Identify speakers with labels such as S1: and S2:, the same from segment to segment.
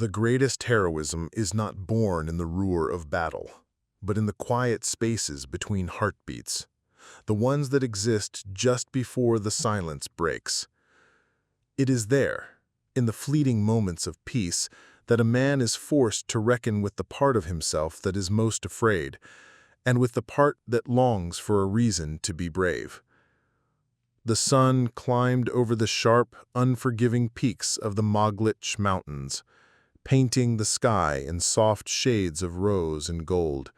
S1: The greatest heroism is not born in the roar of battle, but in the quiet spaces between heartbeats, the ones that exist just before the silence breaks. It is there, in the fleeting moments of peace, that a man is forced to reckon with the part of himself that is most afraid, and with the part that longs for a reason to be brave. The sun climbed over the sharp, unforgiving peaks of the Moglich Mountains, painting the sky in soft shades of rose and gold.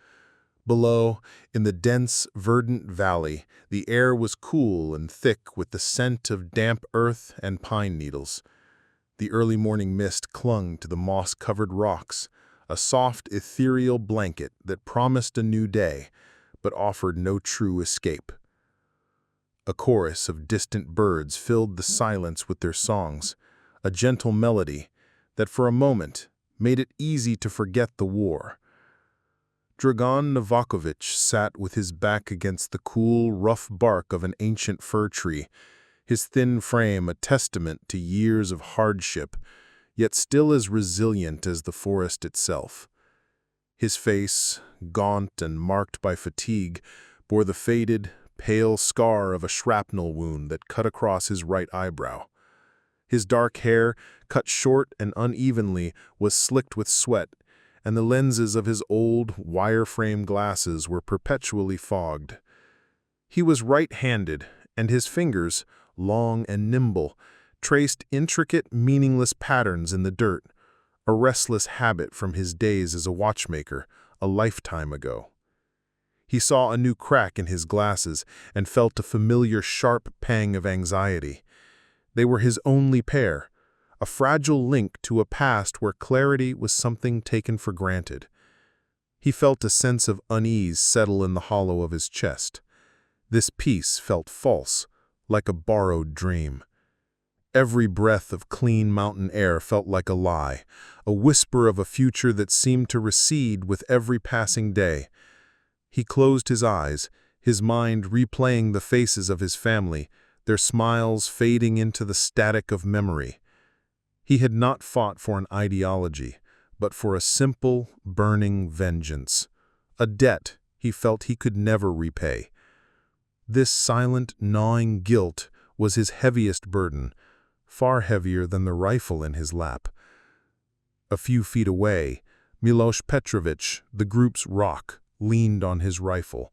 S1: Below, in the dense, verdant valley, the air was cool and thick with the scent of damp earth and pine needles. The early morning mist clung to the moss-covered rocks, a soft, ethereal blanket that promised a new day, but offered no true escape. A chorus of distant birds filled the silence with their songs, a gentle melody that for a moment made it easy to forget the war. Dragan Novaković sat with his back against the cool, rough bark of an ancient fir tree, his thin frame a testament to years of hardship, yet still as resilient as the forest itself. His face, gaunt and marked by fatigue, bore the faded, pale scar of a shrapnel wound that cut across his right eyebrow. His dark hair, cut short and unevenly, was slicked with sweat, and the lenses of his old, wire-frame glasses were perpetually fogged. He was right-handed, and his fingers, long and nimble, traced intricate, meaningless patterns in the dirt, a restless habit from his days as a watchmaker a lifetime ago. He saw a new crack in his glasses and felt a familiar sharp pang of anxiety. They were his only pair, a fragile link to a past where clarity was something taken for granted. He felt a sense of unease settle in the hollow of his chest. This peace felt false, like a borrowed dream. Every breath of clean mountain air felt like a lie, a whisper of a future that seemed to recede with every passing day. He closed his eyes, his mind replaying the faces of his family, their smiles fading into the static of memory. He had not fought for an ideology, but for a simple, burning vengeance, a debt he felt he could never repay. This silent, gnawing guilt was his heaviest burden, far heavier than the rifle in his lap. A few feet away, Miloš Petrovich, the group's rock, leaned on his rifle.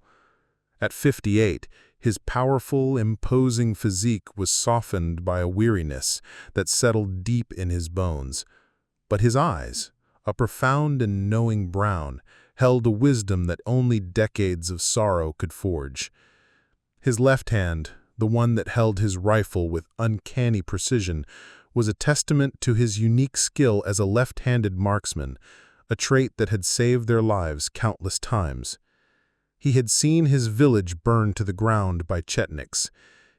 S1: At 58, his powerful, imposing physique was softened by a weariness that settled deep in his bones. But his eyes, a profound and knowing brown, held a wisdom that only decades of sorrow could forge. His left hand, the one that held his rifle with uncanny precision, was a testament to his unique skill as a left-handed marksman, a trait that had saved their lives countless times. He had seen his village burned to the ground by Chetniks,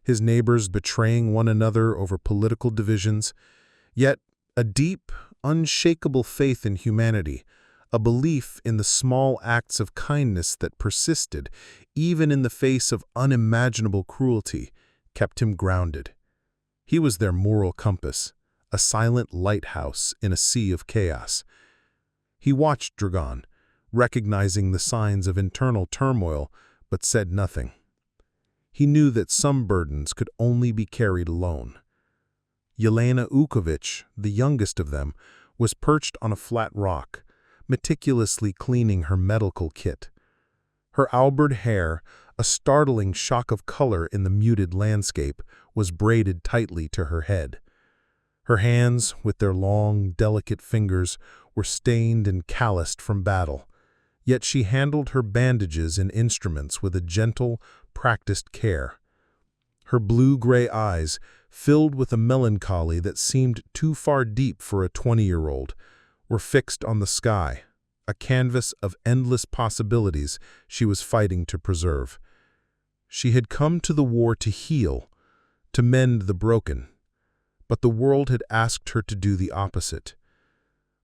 S1: his neighbors betraying one another over political divisions, yet a deep, unshakable faith in humanity, a belief in the small acts of kindness that persisted, even in the face of unimaginable cruelty, kept him grounded. He was their moral compass, a silent lighthouse in a sea of chaos. He watched Dragan, recognizing the signs of internal turmoil, but said nothing. He knew that some burdens could only be carried alone. Yelena Uković, the youngest of them, was perched on a flat rock, meticulously cleaning her medical kit. Her auburn hair, a startling shock of color in the muted landscape, was braided tightly to her head. Her hands, with their long, delicate fingers, were stained and calloused from battle, yet she handled her bandages and instruments with a gentle, practiced care. Her blue-gray eyes, filled with a melancholy that seemed too far deep for a 20-year-old, were fixed on the sky, a canvas of endless possibilities she was fighting to preserve. She had come to the war to heal, to mend the broken, but the world had asked her to do the opposite.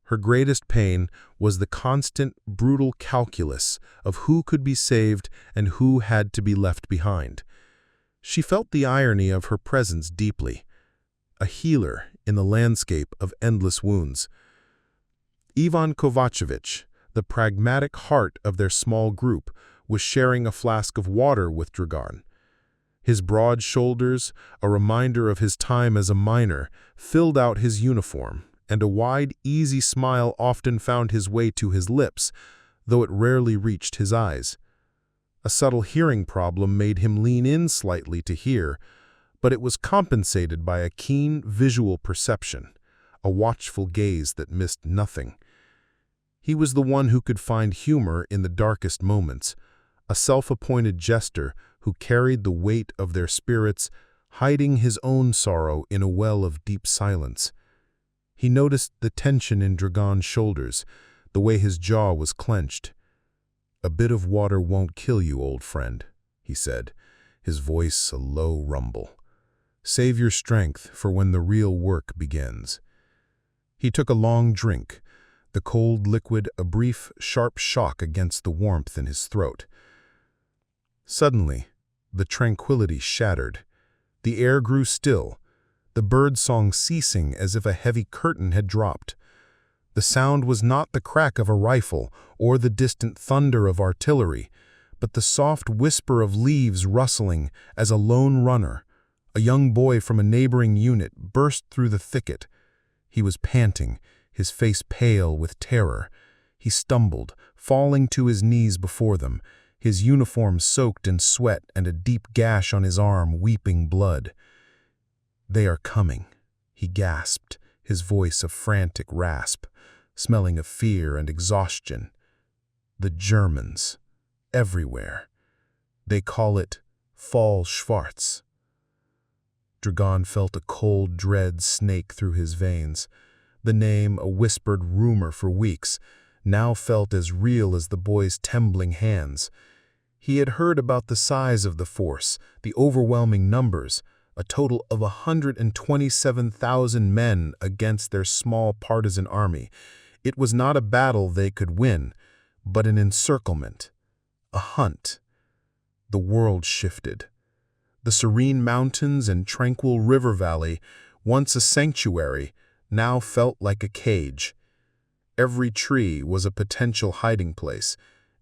S1: Her greatest pain was the constant, brutal calculus of who could be saved and who had to be left behind. She felt the irony of her presence deeply, a healer in the landscape of endless wounds. Ivan Kovacevic, the pragmatic heart of their small group, was sharing a flask of water with Dragan. His broad shoulders, a reminder of his time as a miner, filled out his uniform, and a wide, easy smile often found his way to his lips, though it rarely reached his eyes. A subtle hearing problem made him lean in slightly to hear, but it was compensated by a keen visual perception, a watchful gaze that missed nothing. He was the one who could find humor in the darkest moments, a self-appointed jester who carried the weight of their spirits, hiding his own sorrow in a well of deep silence. He noticed the tension in Dragan's shoulders, the way his jaw was clenched. "A bit of water won't kill you, old friend," he said, his voice a low rumble. "Save your strength for when the real work begins." He took a long drink, the cold liquid a brief, sharp shock against the warmth in his throat. Suddenly, the tranquility shattered. The air grew still, the bird-song ceasing as if a heavy curtain had dropped. The sound was not the crack of a rifle or the distant thunder of artillery, but the soft whisper of leaves rustling as a lone runner, a young boy from a neighboring unit, burst through the thicket. He was panting, his face pale with terror. He stumbled, falling to his knees before them, his uniform soaked in sweat and a deep gash on his arm weeping blood. "They are coming," he gasped, his voice a frantic rasp, smelling of fear and exhaustion. "The Germans, everywhere. They call it Fall Schwarz." Dragan felt a cold dread snake through his veins. The name, a whispered rumor for weeks, now felt as real as the boy's trembling hands. He had heard about the size of the force, the overwhelming numbers, a total of 127,000 men against their small partisan army. It was not a battle they could win, but an encirclement, a hunt. The world shifted. The serene mountains and tranquil river valley, once a sanctuary, now felt like a cage. Every tree was a potential hiding place,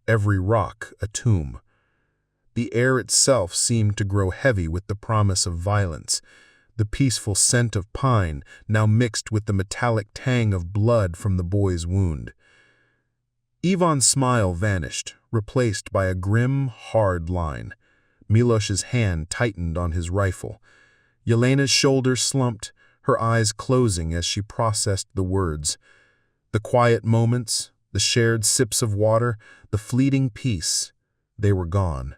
S1: every rock a tomb. The air itself seemed to grow heavy with the promise of violence, the peaceful scent of pine now mixed with the metallic tang of blood from the boy's wound. Ivan's smile vanished, replaced by a grim, hard line. Milosh's hand tightened on his rifle. Yelena's shoulders slumped, her eyes closing as she processed the words. The quiet moments, the shared sips of water, the fleeting peace, they were gone.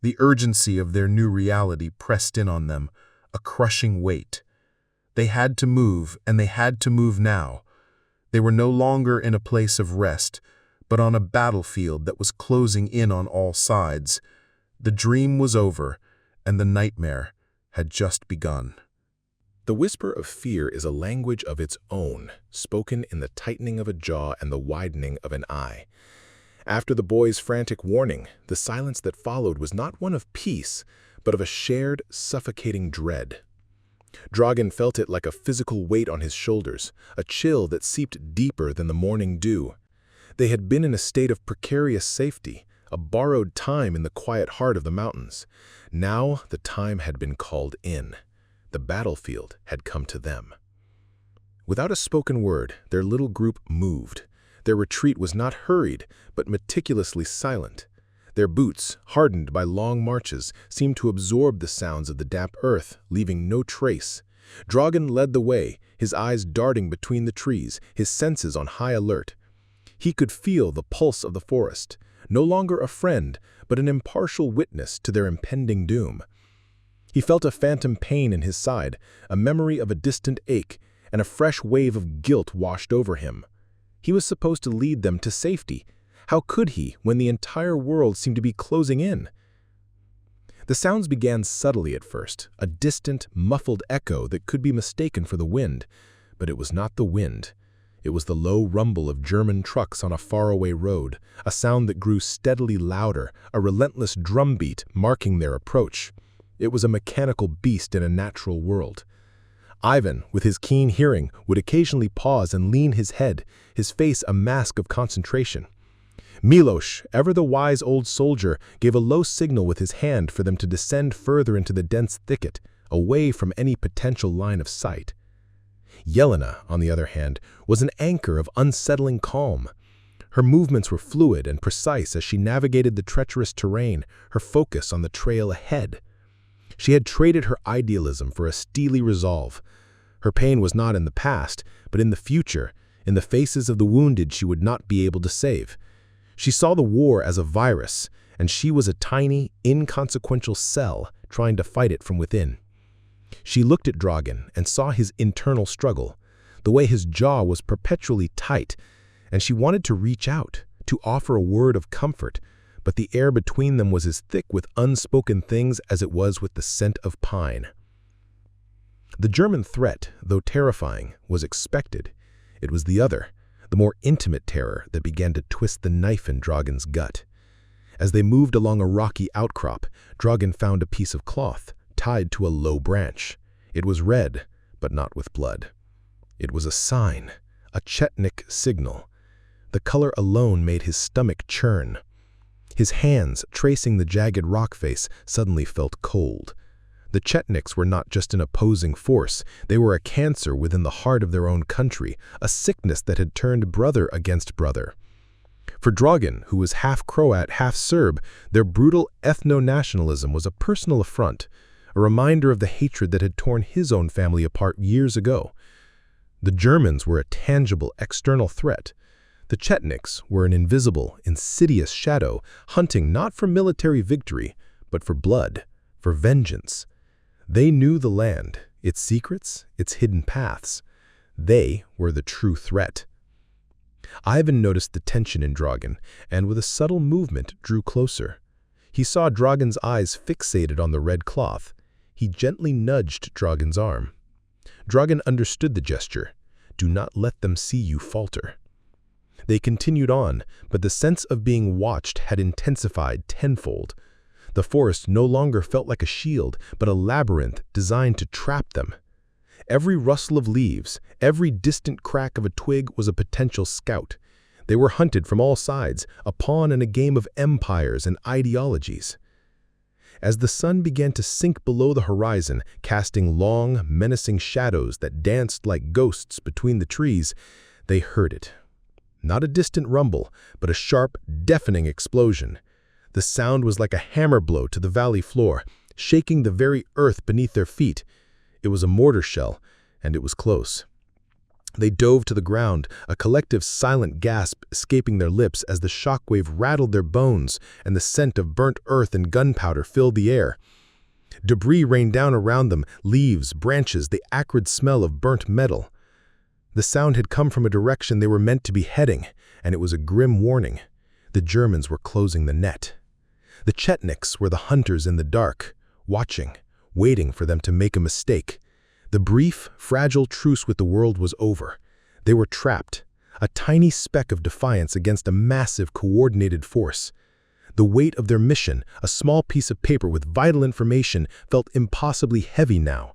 S1: The urgency of their new reality pressed in on them, a crushing weight. They had to move, and they had to move now. They were no longer in a place of rest, but on a battlefield that was closing in on all sides. The dream was over, and the nightmare had just begun. The whisper of fear is a language of its own, spoken in the tightening of a jaw and the widening of an eye. After the boy's frantic warning, the silence that followed was not one of peace, but of a shared, suffocating dread. Dragan felt it like a physical weight on his shoulders, a chill that seeped deeper than the morning dew. They had been in a state of precarious safety, a borrowed time in the quiet heart of the mountains. Now the time had been called in. The battlefield had come to them. Without a spoken word, their little group moved. Their retreat was not hurried, but meticulously silent. Their boots, hardened by long marches, seemed to absorb the sounds of the damp earth, leaving no trace. Dragan led the way, his eyes darting between the trees, his senses on high alert. He could feel the pulse of the forest, no longer a friend, but an impartial witness to their impending doom. He felt a phantom pain in his side, a memory of a distant ache, and a fresh wave of guilt washed over him. He was supposed to lead them to safety. How could he when the entire world seemed to be closing in? The sounds began subtly at first, a distant, muffled echo that could be mistaken for the wind. But it was not the wind. It was the low rumble of German trucks on a faraway road, a sound that grew steadily louder, a relentless drumbeat marking their approach. It was a mechanical beast in a natural world.
S2: Ivan, with his keen hearing, would occasionally pause and lean his head, his face a mask of concentration. Miloš, ever the wise old soldier, gave a low signal with his hand for them to descend further into the dense thicket, away from any potential line of sight. Yelena, on the other hand, was an anchor of unsettling calm. Her movements were fluid and precise as she navigated the treacherous terrain, her focus on the trail ahead. She had traded her idealism for a steely resolve. Her pain was not in the past, but in the future, in the faces of the wounded she would not be able to save. She saw the war as a virus, and she was a tiny, inconsequential cell trying to fight it from within. She looked at Dragan and saw his internal struggle, the way his jaw was perpetually tight, and she wanted to reach out, to offer a word of comfort, but the air between them was as thick with unspoken things as it was with the scent of pine. The German threat, though terrifying, was expected. It was the other, the more intimate terror that began to twist the knife in Dragan's gut. As they moved along a rocky outcrop, Dragan found a piece of cloth, tied to a low branch. It was red, but not with blood. It was a sign, a Chetnik signal. The color alone made his stomach churn. His hands, tracing the jagged rock face, suddenly felt cold. The Chetniks were not just an opposing force, they were a cancer within the heart of their own country, a sickness that had turned brother against brother. For Dragan, who was half Croat, half Serb, their brutal ethno-nationalism was a personal affront, a reminder of the hatred that had torn his own family apart years ago. The Germans were a tangible external threat. The Chetniks were an invisible, insidious shadow, hunting not for military victory, but for blood, for vengeance. They knew the land, its secrets, its hidden paths. They were the true threat. Ivan noticed the tension in Dragan, and with a subtle movement drew closer. He saw Dragan's eyes fixated on the red cloth. He gently nudged Dragan's arm. Dragan understood the gesture. Do not let them see you falter. They continued on, but the sense of being watched had intensified tenfold. The forest no longer felt like a shield, but a labyrinth designed to trap them. Every rustle of leaves, every distant crack of a twig was a potential scout. They were hunted from all sides, a pawn in a game of empires and ideologies. As the sun began to sink below the horizon, casting long, menacing shadows that danced like ghosts between the trees, they heard it. Not a distant rumble, but a sharp, deafening explosion. The sound was like a hammer blow to the valley floor, shaking the very earth beneath their feet. It was a mortar shell, and it was close. They dove to the ground, a collective silent gasp escaping their lips as the shockwave rattled their bones and the scent of burnt earth and gunpowder filled the air. Debris rained down around them, leaves, branches, the acrid smell of burnt metal. The sound had come from a direction they were meant to be heading, and it was a grim warning. The Germans were closing the net. The Chetniks were the hunters in the dark, watching, waiting for them to make a mistake. The brief, fragile truce with the world was over. They were trapped, a tiny speck of defiance against a massive, coordinated force. The weight of their mission, a small piece of paper with vital information, felt impossibly heavy now.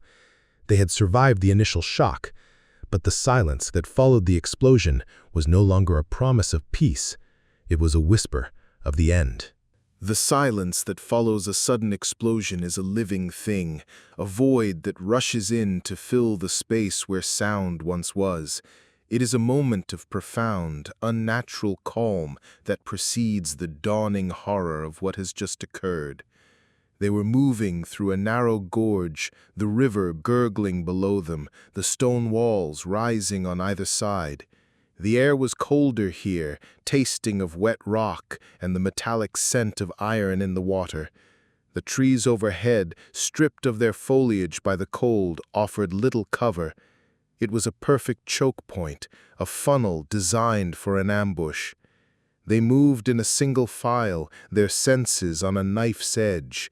S2: They had survived the initial shock, but the silence that followed the explosion was no longer a promise of peace. It was a whisper of the end.
S1: The silence that follows a sudden explosion is a living thing, a void that rushes in to fill the space where sound once was. It is a moment of profound, unnatural calm that precedes the dawning horror of what has just occurred. They were moving through a narrow gorge, the river gurgling below them, the stone walls rising on either side. The air was colder here, tasting of wet rock and the metallic scent of iron in the water. The trees overhead, stripped of their foliage by the cold, offered little cover. It was a perfect choke point, a funnel designed for an ambush. They moved in a single file, their senses on a knife's edge.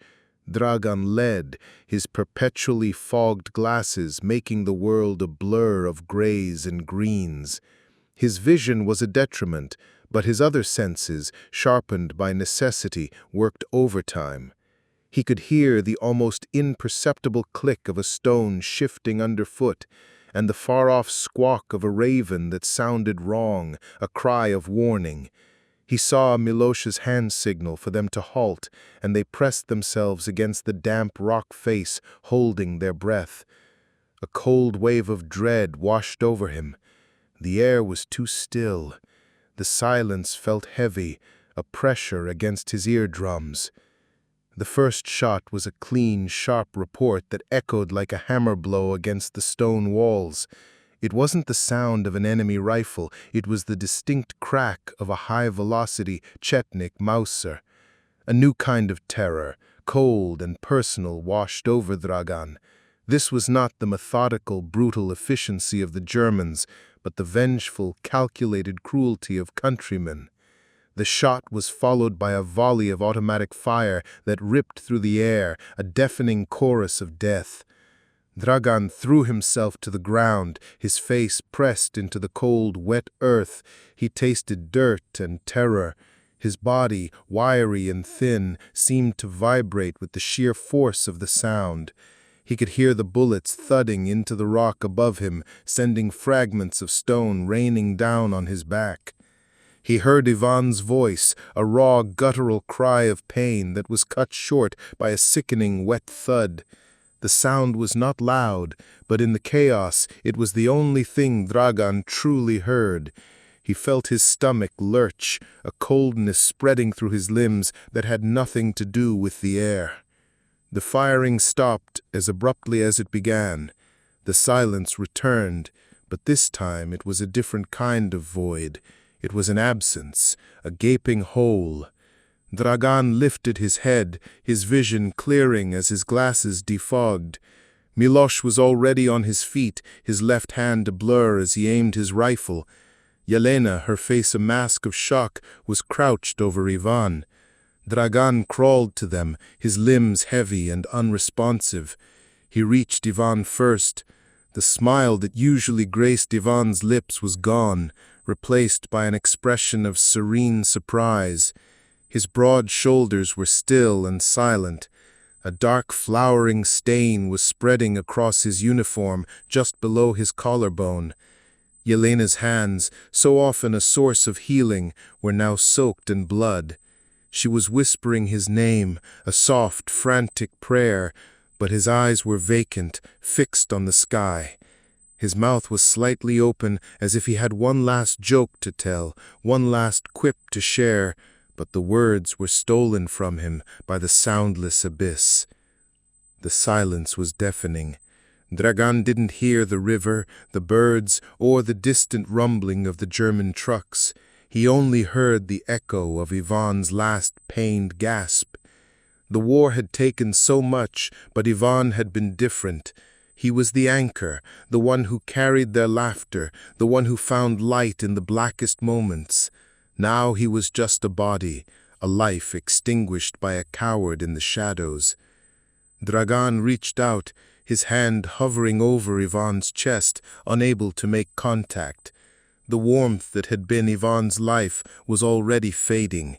S1: Dragan led, his perpetually fogged glasses making the world a blur of grays and greens. His vision was a detriment, but his other senses, sharpened by necessity, worked overtime. He could hear the almost imperceptible click of a stone shifting underfoot, and the far-off squawk of a raven that sounded wrong, a cry of warning. He saw Miloš's hand signal for them to halt, and they pressed themselves against the damp rock face, holding their breath. A cold wave of dread washed over him. The air was too still. The silence felt heavy, a pressure against his eardrums. The first shot was a clean, sharp report that echoed like a hammer blow against the stone walls. It wasn't the sound of an enemy rifle, it was the distinct crack of a high-velocity Chetnik Mauser. A new kind of terror, cold and personal, washed over Dragan. This was not the methodical, brutal efficiency of the Germans, but the vengeful, calculated cruelty of countrymen. The shot was followed by a volley of automatic fire that ripped through the air, a deafening chorus of death. Dragan threw himself to the ground, his face pressed into the cold, wet earth. He tasted dirt and terror. His body, wiry and thin, seemed to vibrate with the sheer force of the sound. He could hear the bullets thudding into the rock above him, sending fragments of stone raining down on his back. He heard Ivan's voice, a raw, guttural cry of pain that was cut short by a sickening, wet thud. The sound was not loud, but in the chaos it was the only thing Dragan truly heard. He felt his stomach lurch, a coldness spreading through his limbs that had nothing to do with the air. The firing stopped as abruptly as it began. The silence returned, but this time it was a different kind of void. It was an absence, a gaping hole. Dragan lifted his head, his vision clearing as his glasses defogged. Miloš was already on his feet, his left hand a blur as he aimed his rifle. Yelena, her face a mask of shock, was crouched over Ivan. Dragan crawled to them, his limbs heavy and unresponsive. He reached Ivan first. The smile that usually graced Ivan's lips was gone, replaced by an expression of serene surprise. His broad shoulders were still and silent. A dark flowering stain was spreading across his uniform just below his collarbone. Yelena's hands, so often a source of healing, were now soaked in blood. She was whispering his name, a soft, frantic prayer, but his eyes were vacant, fixed on the sky. His mouth was slightly open, as if he had one last joke to tell, one last quip to share, but the words were stolen from him by the soundless abyss. The silence was deafening. Dragan didn't hear the river, the birds, or the distant rumbling of the German trucks. He only heard the echo of Ivan's last pained gasp. The war had taken so much, but Ivan had been different. He was the anchor, the one who carried their laughter, the one who found light in the blackest moments. Now he was just a body, a life extinguished by a coward in the shadows. Dragan reached out, his hand hovering over Ivan's chest, unable to make contact. The warmth that had been Ivan's life was already fading.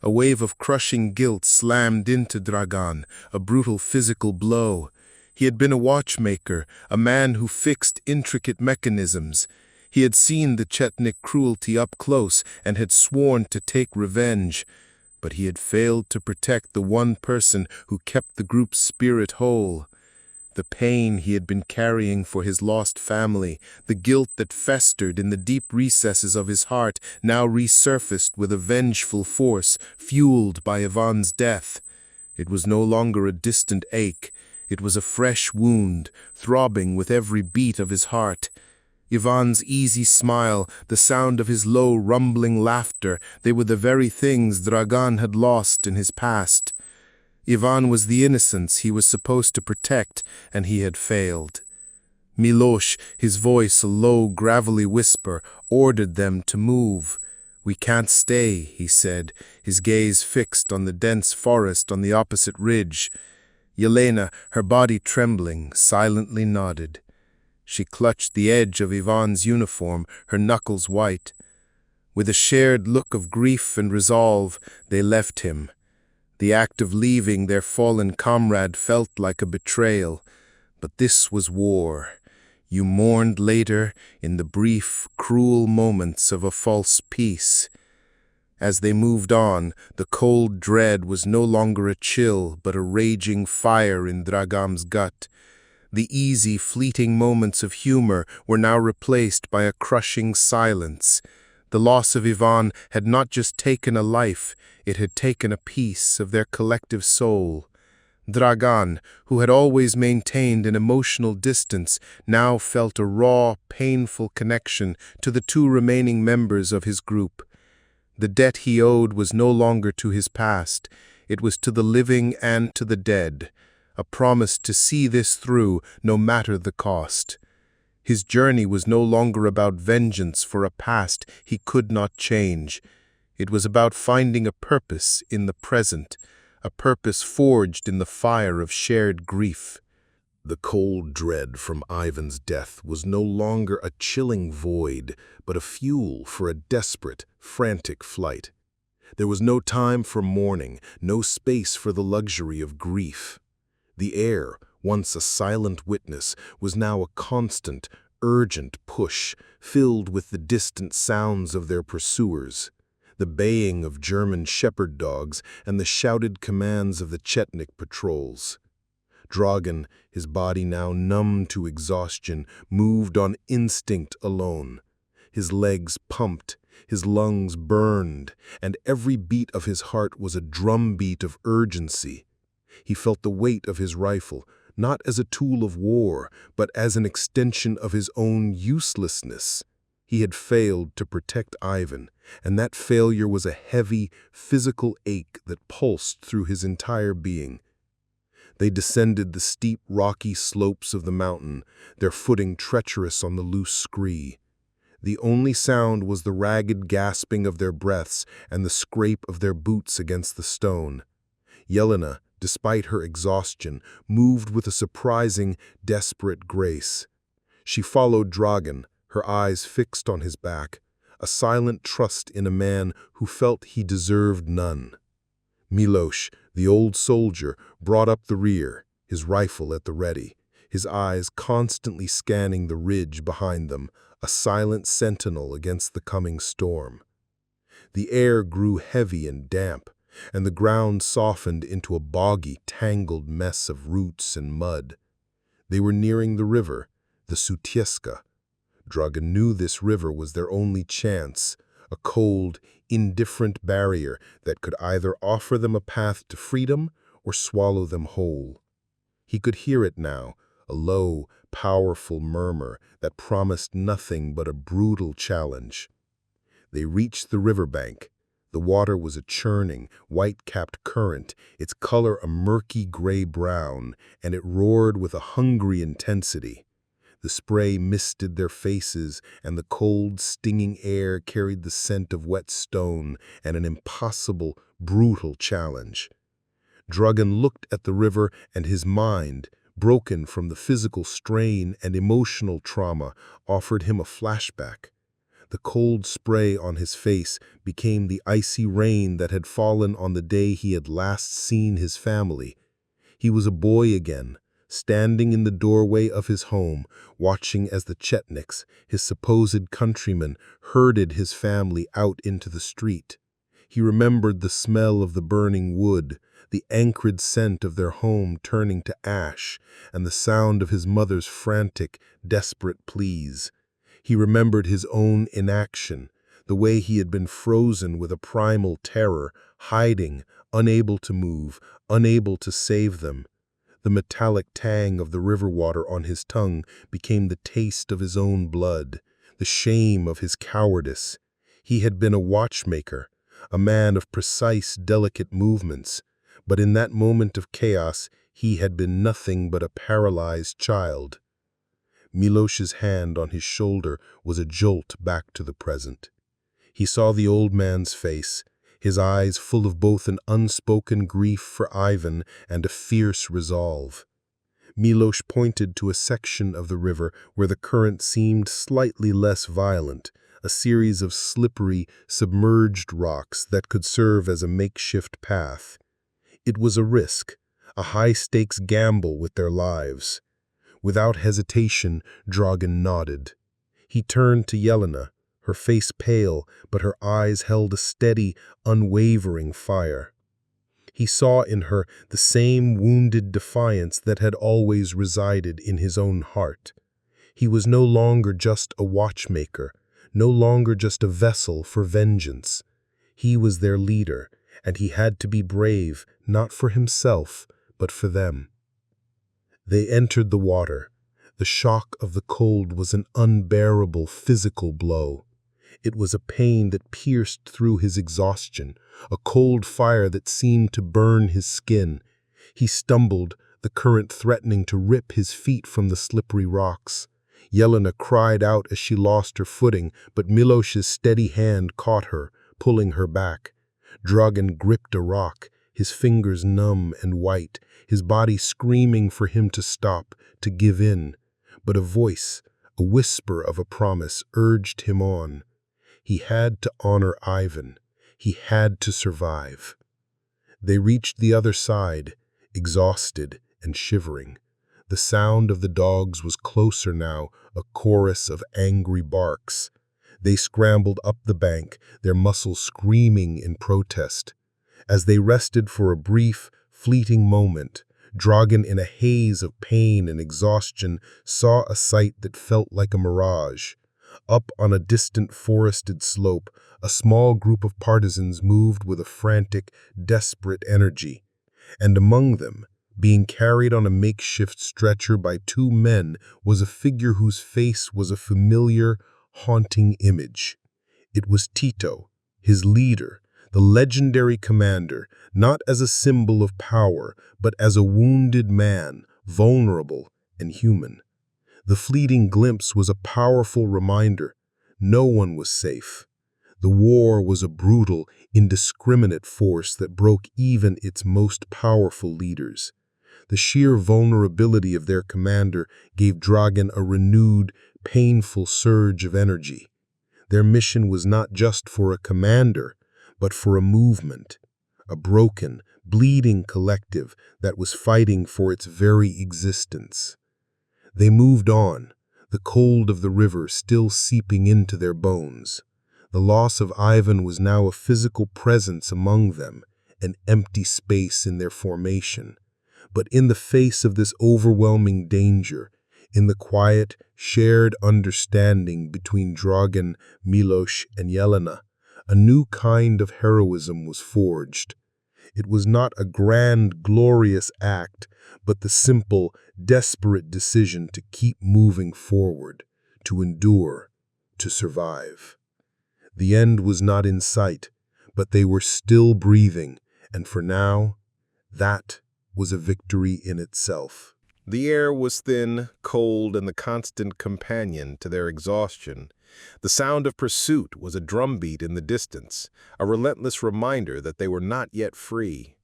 S1: A wave of crushing guilt slammed into Dragan, a brutal physical blow. He had been a watchmaker, a man who fixed intricate mechanisms. He had seen the Chetnik cruelty up close and had sworn to take revenge. But he had failed to protect the one person who kept the group's spirit whole. The pain he had been carrying for his lost family, the guilt that festered in the deep recesses of his heart, now resurfaced with a vengeful force, fueled by Ivan's death. It was no longer a distant ache. It was a fresh wound, throbbing with every beat of his heart. Ivan's easy smile, the sound of his low, rumbling laughter, they were the very things Dragan had lost in his past. Ivan was the innocence he was supposed to protect, and he had failed. Miloš, his voice a low, gravelly whisper, ordered them to move. "We can't stay," he said, his gaze fixed on the dense forest on the opposite ridge. Yelena, her body trembling, silently nodded. She clutched the edge of Ivan's uniform, her knuckles white. With a shared look of grief and resolve, they left him.
S3: The act of leaving their fallen comrade felt like a betrayal, but this was war. You mourned later in the brief, cruel moments of a false peace. As they moved on, the cold dread was no longer a chill, but a raging fire in Dragan's gut. The easy, fleeting moments of humor were now replaced by a crushing silence. The loss of Ivan had not just taken a life, it had taken a piece of their collective soul. Dragan, who had always maintained an emotional distance, now felt a raw, painful connection to the two remaining members of his group. The debt he owed was no longer to his past, it was to the living and to the dead, a promise to see this through no matter the cost. His journey was no longer about vengeance for a past he could not change. It was about finding a purpose in the present, a purpose forged in the fire of shared grief.
S1: The cold dread from Ivan's death was no longer a chilling void, but a fuel for a desperate, frantic flight. There was no time for mourning, no space for the luxury of grief. The air, once a silent witness, was now a constant, urgent push, filled with the distant sounds of their pursuers, the baying of German shepherd dogs and the shouted commands of the Chetnik patrols. Dragan, his body now numb to exhaustion, moved on instinct alone. His legs pumped, his lungs burned, and every beat of his heart was a drumbeat of urgency. He felt the weight of his rifle, not as a tool of war, but as an extension of his own uselessness. He had failed to protect Ivan, and that failure was a heavy, physical ache that pulsed through his entire being. They descended the steep, rocky slopes of the mountain, their footing treacherous on the loose scree. The only sound was the ragged gasping of their breaths and the scrape of their boots against the stone. Yelena, despite her exhaustion, moved with a surprising, desperate grace. She followed Dragan, her eyes fixed on his back, a silent trust in a man who felt he deserved none. Miloš, the old soldier, brought up the rear, his rifle at the ready, his eyes constantly scanning the ridge behind them, a silent sentinel against the coming storm. The air grew heavy and damp, and the ground softened into a boggy, tangled mess of roots and mud. They were nearing the river, the Sutjeska. Dragan knew this river was their only chance, a cold, indifferent barrier that could either offer them a path to freedom or swallow them whole. He could hear it now, a low, powerful murmur that promised nothing but a brutal challenge. They reached the riverbank. The water was a churning, white-capped current, its color a murky gray-brown, and it roared with a hungry intensity. The spray misted their faces, and the cold, stinging air carried the scent of wet stone and an impossible, brutal challenge. Dragan looked at the river, and his mind, broken from the physical strain and emotional trauma, offered him a flashback. The cold spray on his face became the icy rain that had fallen on the day he had last seen his family. He was a boy again, standing in the doorway of his home, watching as the Chetniks, his supposed countrymen, herded his family out into the street. He remembered the smell of the burning wood, the acrid scent of their home turning to ash, and the sound of his mother's frantic, desperate pleas. He remembered his own inaction, the way he had been frozen with a primal terror, hiding, unable to move, unable to save them. The metallic tang of the river water on his tongue became the taste of his own blood, the shame of his cowardice. He had been a watchmaker, a man of precise, delicate movements, but in that moment of chaos, he had been nothing but a paralyzed child. Miloš's hand on his shoulder was a jolt back to the present. He saw the old man's face, his eyes full of both an unspoken grief for Ivan and a fierce resolve. Miloš pointed to a section of the river where the current seemed slightly less violent, a series of slippery, submerged rocks that could serve as a makeshift path.
S2: It was a risk, a high-stakes gamble with their lives. Without hesitation, Dragan nodded. He turned to Jelena, her face pale, but her eyes held a steady, unwavering fire. He saw in her the same wounded defiance that had always resided in his own heart. He was no longer just a watchmaker, no longer just a vessel for vengeance. He was their leader, and he had to be brave, not for himself, but for them. They entered the water. The shock of the cold was an unbearable physical blow. It was a pain that pierced through his exhaustion, a cold fire that seemed to burn his skin. He stumbled, the current threatening to rip his feet from the slippery rocks. Jelena cried out as she lost her footing, but Miloš's steady hand caught her, pulling her back. Dragan gripped a rock, his fingers numb and white, his body screaming for him to stop, to give in. But a voice, a whisper of a promise, urged him on. He had to honor Ivan. He had to survive. They reached the other side, exhausted and shivering. The sound of the dogs was closer now, a chorus of angry barks. They scrambled up the bank, their muscles screaming in protest. As they rested for a brief, fleeting moment, Dragan, in a haze of pain and exhaustion, saw a sight that felt like a mirage. Up on a distant forested slope, a small group of partisans moved with a frantic, desperate energy. And among them, being carried on a makeshift stretcher by two men, was a figure whose face was a familiar, haunting image. It was Tito, his leader, the legendary commander, not as a symbol of power, but as a wounded man, vulnerable and human. The fleeting glimpse was a powerful reminder. No one was safe. The war was a brutal, indiscriminate force that broke even its most powerful leaders. The sheer vulnerability of their commander gave Dragan a renewed, painful surge of energy. Their mission was not just for a commander, but for a movement, a broken, bleeding collective that was fighting for its very existence. They moved on, the cold of the river still seeping into their bones. The loss of Ivan was now a physical presence among them, an empty space in their formation. But in the face of this overwhelming danger, in the quiet, shared understanding between Dragan, Miloš, and Jelena, a new kind of heroism was forged. It was not a grand, glorious act, but the simple, desperate decision to keep moving forward, to endure, to survive. The end was not in sight, but they were still breathing, and for now, that was a victory in itself.
S3: The air was thin, cold, and the constant companion to their exhaustion. The sound of pursuit was a drumbeat in the distance, a relentless reminder that they were not yet free.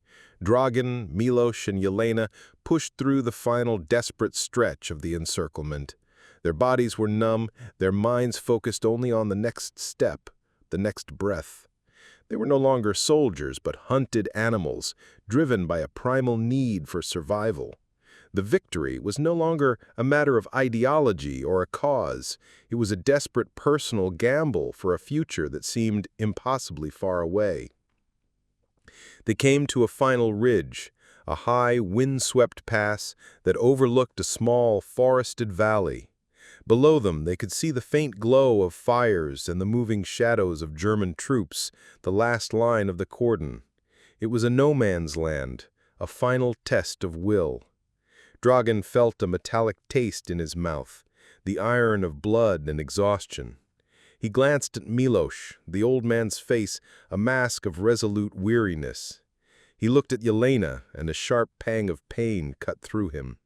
S3: Dragan, Miloš, and Jelena pushed through the final desperate stretch of the encirclement. Their bodies were numb, their minds focused only on the next step, the next breath. They were no longer soldiers, but hunted animals, driven by a primal need for survival. The victory was no longer a matter of ideology or a cause. It was a desperate personal gamble for a future that seemed impossibly far away. They came to a final ridge, a high, wind-swept pass that overlooked a small, forested valley. Below them, they could see the faint glow of fires and the moving shadows of German troops, the last line of the cordon. It was a no-man's land, a final test of will. Dragan felt a metallic taste in his mouth, the iron of blood and exhaustion. He glanced at Miloš, the old man's face a mask of resolute weariness. He looked at Jelena, and a sharp pang of pain cut through him.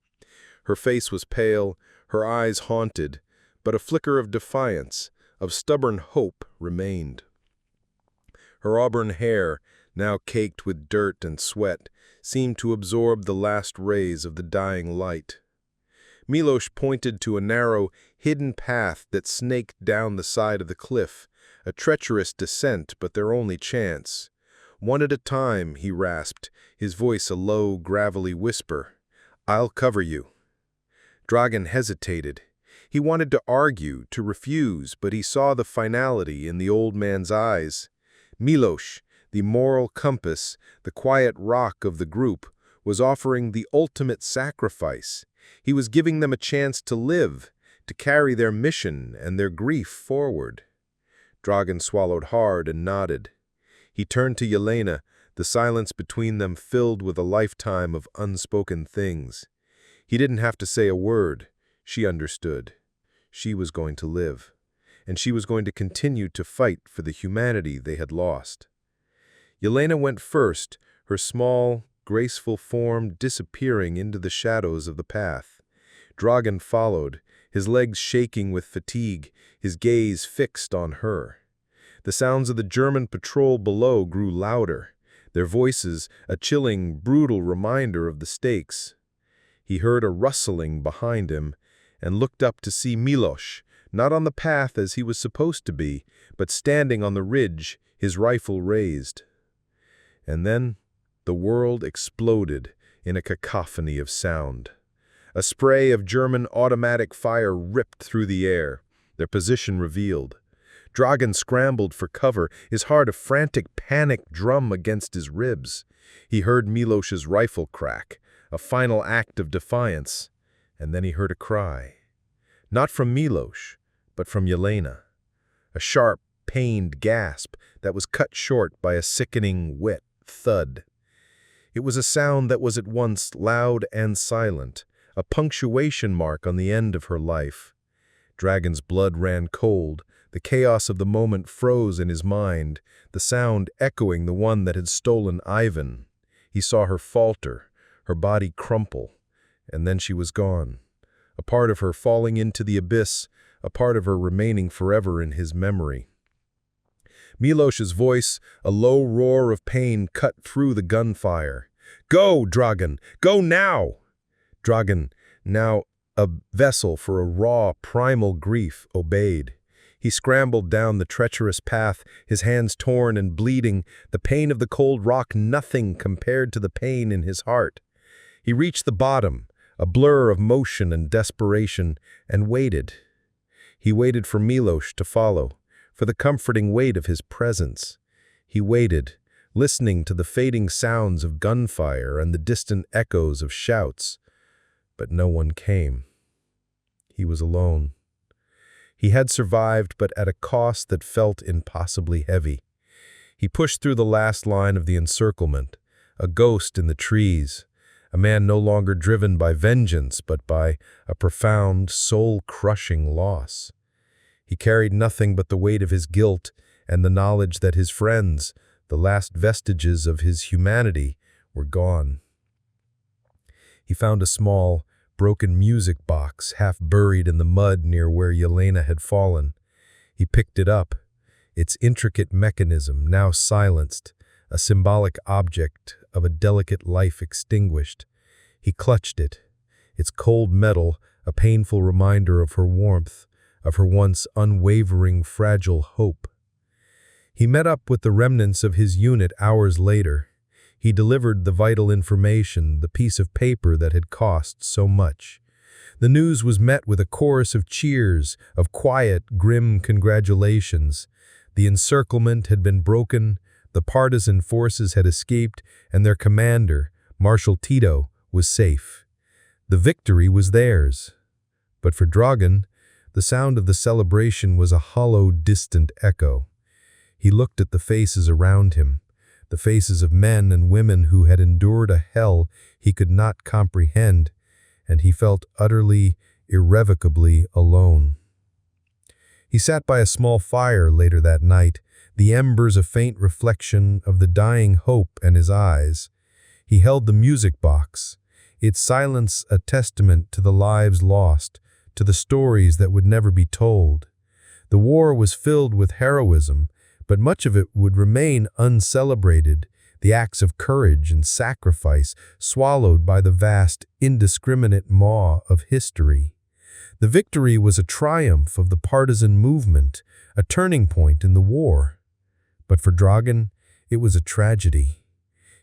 S3: Her face was pale, her eyes haunted, but a flicker of defiance, of stubborn hope, remained. Her auburn hair, now caked with dirt and sweat, seemed to absorb the last rays of the dying light. Miloš pointed to a narrow, hidden path that snaked down the side of the cliff, a treacherous descent but their only chance. "One at a time," he rasped, his voice a low, gravelly whisper. "I'll cover you." Dragan hesitated. He wanted to argue, to refuse, but he saw the finality in the old man's eyes. Miloš, the moral compass, the quiet rock of the group, was offering the ultimate sacrifice. He was giving them a chance to live, to carry their mission and their grief forward. Dragan swallowed hard and nodded. He turned to Yelena, the silence between them filled with a lifetime of unspoken things. He didn't have to say a word. She understood. She was going to live, and she was going to continue to fight for the humanity they had lost. Yelena went first, her small, graceful form disappearing into the shadows of the path. Dragan followed, his legs shaking with fatigue, his gaze fixed on her. The sounds of the German patrol below grew louder, their voices a chilling, brutal reminder of the stakes. He heard a rustling behind him and looked up to see Miloš, not on the path as he was supposed to be, but standing on the ridge, his rifle raised. And then the world exploded in a cacophony of sound. A spray of German automatic fire ripped through the air, their position revealed. Dragan scrambled for cover, his heart a frantic panic drum against his ribs. He heard Miloš's rifle crack, a final act of defiance, and then he heard a cry. Not from Miloš, but from Yelena. A sharp, pained gasp that was cut short by a sickening, wet thud. It was a sound that was at once loud and silent, a punctuation mark on the end of her life. Dragan's blood ran cold. The chaos of the moment froze in his mind, the sound echoing the one that had stolen Ivan. He saw her falter, her body crumple, and then she was gone. A part of her falling into the abyss, a part of her remaining forever in his memory. Miloš's voice, a low roar of pain, cut through the gunfire. "Go, Dragan! Go now!" Dragan, now a vessel for a raw, primal grief, obeyed. He scrambled down the treacherous path, his hands torn and bleeding, the pain of the cold rock nothing compared to the pain in his heart. He reached the bottom, a blur of motion and desperation, and waited. He waited for Miloš to follow, for the comforting weight of his presence. He waited, listening to the fading sounds of gunfire and the distant echoes of shouts. But no one came. He was alone. He had survived, but at a cost that felt impossibly heavy. He pushed through the last line of the encirclement, a ghost in the trees, a man no longer driven by vengeance, but by a profound, soul-crushing loss. He carried nothing but the weight of his guilt and the knowledge that his friends, the last vestiges of his humanity, were gone. He found a small, broken music box half buried in the mud near where Yelena had fallen. He picked it up, its intricate mechanism now silenced, a symbolic object of a delicate life extinguished. He clutched it, its cold metal a painful reminder of her warmth, of her once unwavering, fragile hope. He met up with the remnants of his unit hours later. He delivered the vital information, the piece of paper that had cost so much. The news was met with a chorus of cheers, of quiet, grim congratulations. The encirclement had been broken, the partisan forces had escaped, and their commander, Marshal Tito, was safe. The victory was theirs. But for Dragan, the sound of the celebration was a hollow, distant echo. He looked at the faces around him, the faces of men and women who had endured a hell he could not comprehend, and he felt utterly, irrevocably alone. He sat by a small fire later that night, the embers a faint reflection of the dying hope in his eyes. He held the music box, its silence a testament to the lives lost, to the stories that would never be told. The war was filled with heroism, but much of it would remain uncelebrated, the acts of courage and sacrifice swallowed by the vast, indiscriminate maw of history. The victory was a triumph of the partisan movement, a turning point in the war. But for Dragan,
S4: It was a tragedy.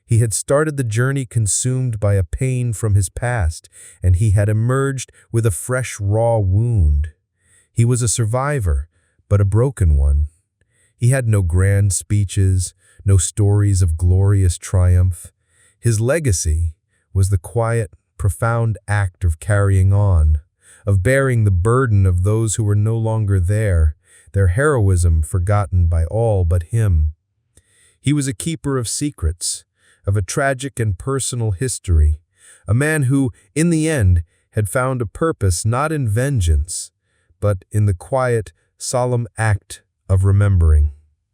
S4: He had started the journey consumed by a pain from his past, and he had emerged with a fresh, raw wound. He was a survivor, but a broken one. He had no grand speeches, no stories of glorious triumph. His legacy was the quiet, profound act of carrying on, of bearing the burden of those who were no longer there, their heroism forgotten by all but him. He was a keeper of secrets, of a tragic and personal history, a man who, in the end, had found a purpose not in vengeance, but in the quiet, solemn act of remembering.